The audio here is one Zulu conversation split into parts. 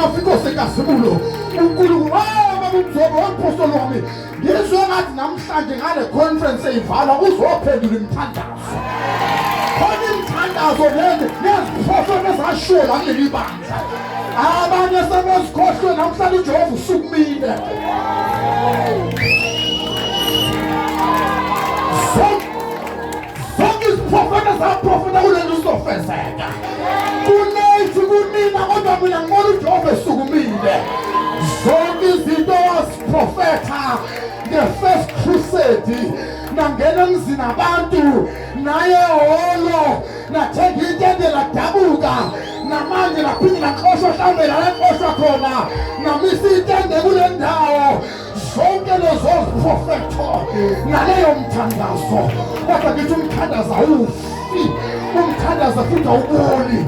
amafika osekasibulo uNkulunkulu babumzobo wapostoli wami ngizwe ngathi namhlanje ngale conference eyivala uzophendula imithandazo khona imithandazo lezi neziprofethi ezashola kuleli bandla abanye sebezikhohlwe namhlanje uJehova usukumile zonke iziprofethi zaprofetha kuleli uzofezeka kunethi kunina kodwa mina ngibona uJehova esukumile zonke izinto waziprofetha the-first crusade nangena emzini abantu naye holo nathenga intende ladabuka namanje laphinde laqoshwa mhlawumbe laqoshwa khona namisa intende kule ndawo zonke lezo ziprofetho naleyo mthandazo kodwa ngithi umthandazo awufi umthandazo futhi awuboli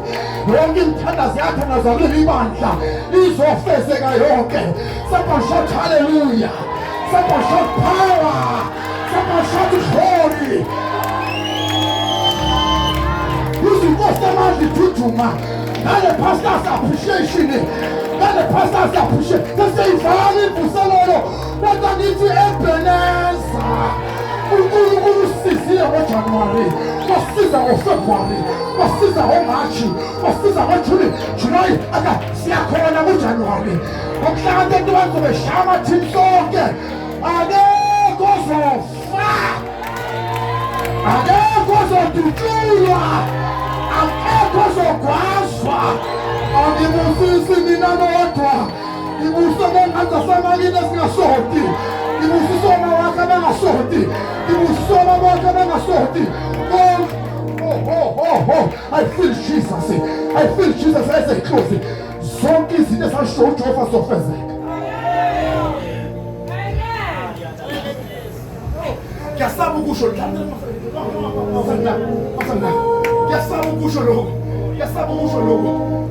yonke imithandazo yathandaza kuleli bandla izofezeka yonke someone shout hallelujah someone shout power someone shout glory izinkosi amandla ithujuma ngale pastors appreciation ngale pastors appreciation sesiyivana imvuselelo kodwa ngithi Ebeneza uNkulunkulu usizile ngoJanuwari wasiza ngoFebruwari wasiza ngoMashi wasiza ngoJulayi aka siyakhona ngoJanuwari ngokuhlanga 31 zobeshama thini sonke akekho ozofa akekho ozodutshulwa akekho ozogwazwa angibusisi mina nodwa ngibusa ngenqanza samakini esingasoti ngibusiso mawakhe abangasoti ngibusiso mawakhe abangasoti I feel Jesus as I close zonke izinto esasho uJehova zofezeka ngiyasaba ukusho ngiyasaba ukusho lokho